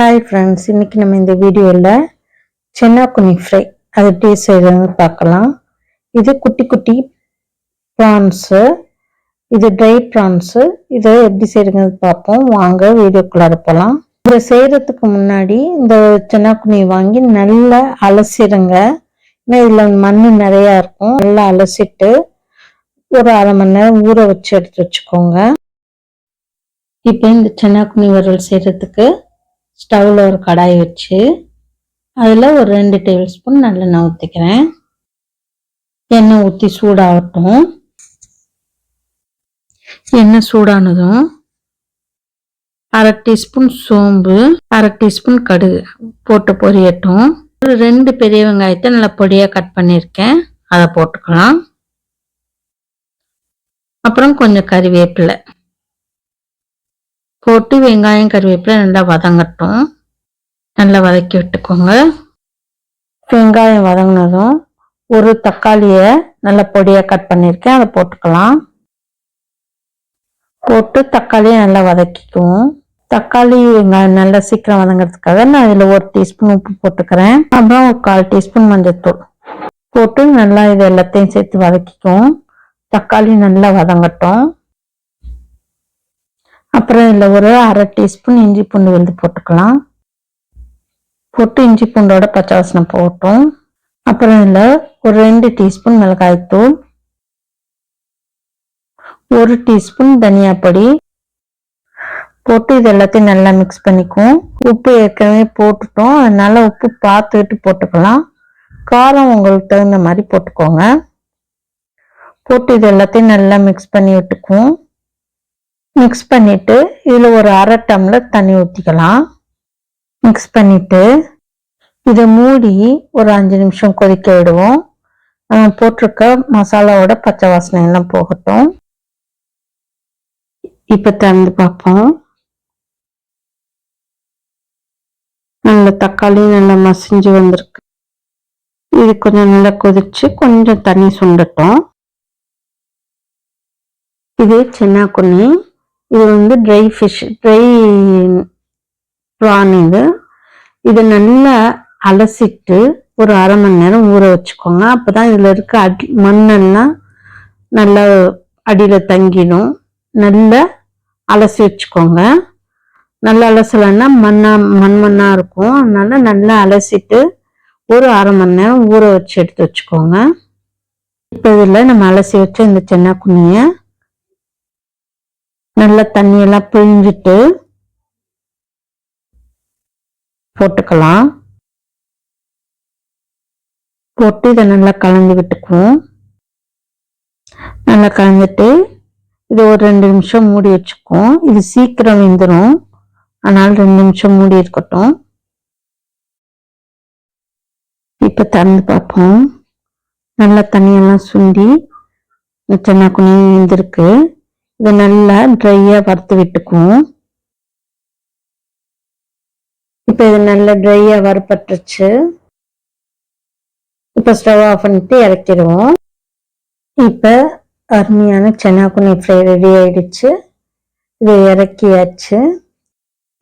Hi friends, இன்னைக்கு நம்ம இந்த வீடியோவில் சென்னா குனி ஃப்ரை அது எப்படி செய்யறதுன்னு பார்க்கலாம். இது குட்டி குட்டி ப்ரான்ஸு, இது ட்ரை ப்ரான்ஸு. இதை எப்படி செய்யறதுன்னு பார்ப்போம். வாங்க வீடியோக்குள்ளார போகலாம். இதை செய்யறதுக்கு முன்னாடி இந்த சென்னா குனி வாங்கி நல்லா அலசிடுங்க. ஏன்னா இதில் மண் நிறையா இருக்கும். நல்லா அலசிட்டு ஒரு அரை மணி நேரம் ஊற வச்சு எடுத்து வச்சுக்கோங்க. இப்போ இந்த சென்னா குனி வறுவல் செய்யறதுக்கு ஸ்டவ்வில் ஒரு கடாய் வச்சு அதில் ஒரு 2 டேபிள் ஸ்பூன் நல்லெண்ணெய் ஊற்றிக்கிறேன். எண்ணெய் ஊற்றி சூடாகட்டும். எண்ணெய் சூடானதும் அரை டீஸ்பூன் சோம்பு, அரை டீஸ்பூன் கடுகு போட்டு பொரியட்டும். ஒரு 2 பெரிய வெங்காயத்தை நல்லா பொடியாக கட் பண்ணியிருக்கேன், அதை போட்டுக்கலாம். அப்புறம் கொஞ்சம் கறிவேப்பிலை போட்டு வெங்காயம் கறிவேப்பிலை நல்லா வதங்கட்டும். நல்லா வதக்கி விட்டுக்கோங்க. வெங்காயம் வதங்கினதும் ஒரு தக்காளியை நல்லா பொடியாக கட் பண்ணியிருக்கேன், அதை போட்டுக்கலாம். போட்டு தக்காளியை நல்லா வதக்கிக்குவோம். தக்காளி வெங்காயம் நல்லா சீக்கிரம் வதங்கிறதுக்காக நான் இதில் 1 டீஸ்பூன் உப்பு போட்டுக்கிறேன். அப்புறம் ஒரு 1/4 டீஸ்பூன் மஞ்சள்தூள் போட்டு நல்லா இது எல்லாத்தையும் சேர்த்து வதக்கிக்குவோம். தக்காளி நல்லா வதங்கட்டும். அப்புறம் இதில் ஒரு அரை டீஸ்பூன் இஞ்சி பூண்டு விழுது போட்டுக்கலாம். போட்டு இஞ்சி பூண்டோட பச்சை வாசனை போட்டோம். அப்புறம் இதில் ஒரு 2 டீஸ்பூன் மிளகாய்த்தூள், 1 டீஸ்பூன் தனியா பொடி போட்டு இது எல்லாத்தையும் நல்லா மிக்ஸ் பண்ணிக்குவோம். உப்பு ஏற்கனவே போட்டுட்டோம், அதனால உப்பு பார்த்துக்கிட்டு போட்டுக்கலாம். காரம் உங்களுக்கு தகுந்த மாதிரி போட்டுக்கோங்க. போட்டு இது எல்லாத்தையும் நல்லா மிக்ஸ் பண்ணி விட்டுக்குவோம். மிக்ஸ் பண்ணிட்டு இதில் ஒரு அரை டம்ளர் தண்ணி ஊற்றிக்கலாம். மிக்ஸ் பண்ணிட்டு இதை மூடி ஒரு 5 நிமிஷம் கொதிக்க விடுவோம். போட்டிருக்க மசாலாவோட பச்சை வாசனை எல்லாம் போகட்டும். இப்போ திறந்து பார்ப்போம். நல்ல தக்காளி நல்லா மசிஞ்சு வந்திருக்கு. இது கொஞ்சம் நல்லா கொதிச்சு கொஞ்சம் தண்ணி சுண்டட்டும். இது சென்னா குனி. இது ட்ரை ஃபிஷ், ட்ரை ப்ரான். இதை நல்லா அலசிட்டு ஒரு அரை மணி நேரம் ஊற வச்சுக்கோங்க. அப்போதான் இதில் இருக்க மண்ணெல்லாம் நல்லா அடியில் தங்கிடும். நல்லா அலசி வச்சுக்கோங்க. நல்லா அலசலைன்னா மண்ணாக இருக்கும். அதனால நல்லா அலசிட்டு ஒரு அரை மணி நேரம் ஊற வச்சு எடுத்து வச்சுக்கோங்க. இப்போ இதில் நம்ம அலசி வச்ச இந்த சென்னா குனியை நல்லா தண்ணியெல்லாம் பிழிஞ்சிட்டு போட்டுக்கலாம். போட்டு இதை நல்லா கலந்து விட்டுக்குவோம். நல்லா கலந்துட்டு இது ஒரு 2 நிமிஷம் மூடி வச்சுக்குவோம். இது சீக்கிரம் வெந்துடும், அதனால 2 நிமிஷம் மூடி இருக்கட்டும். இப்போ திறந்து பார்ப்போம். நல்லா தண்ணியெல்லாம் சுண்டி சென்னா குனி வெந்திருக்கு. இதை நல்லா ட்ரையாக வறுத்து விட்டுக்குவோம். இப்போ இது நல்லா ட்ரையாக வறுப்பட்டுருச்சு. இப்போ ஸ்டவ் ஆஃப் பண்ணிட்டு இறக்கிடுவோம். இப்போ அருமையான சென்னா குனி ஃப்ரை ரெடி ஆயிடுச்சு. இதை இறக்கியாச்சு.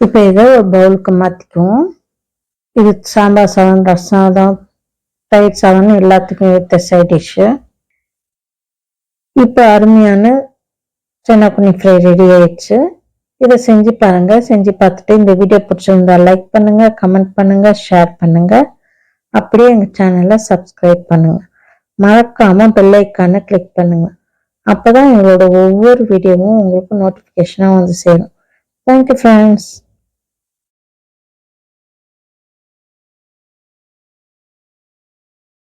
இப்போ இதை ஒரு பவுலுக்கு மாற்றிக்குவோம். இது சாம்பார் சாதம், ரசம் சாதம், தயிர் சாதம் எல்லாத்துக்கும் ஏற்ற சைட் டிஷ்ஷு. இப்போ அருமையான சென்னா குனி ஃப்ரை ரெடி ஆயிடுச்சு. இதை செஞ்சு பாருங்க. செஞ்சு பார்த்துட்டு இந்த வீடியோ பிடிச்சிருந்தா லைக் பண்ணுங்க, கமெண்ட் பண்ணுங்க, ஷேர் பண்ணுங்க. அப்படியே எங்கள் சேனலை சப்ஸ்கிரைப் பண்ணுங்க. மறக்காம பெல் ஐக்கானை கிளிக் பண்ணுங்க. அப்போதான் எங்களோட ஒவ்வொரு வீடியோவும் உங்களுக்கு நோட்டிஃபிகேஷனாக வந்து சேரும். Thank you friends.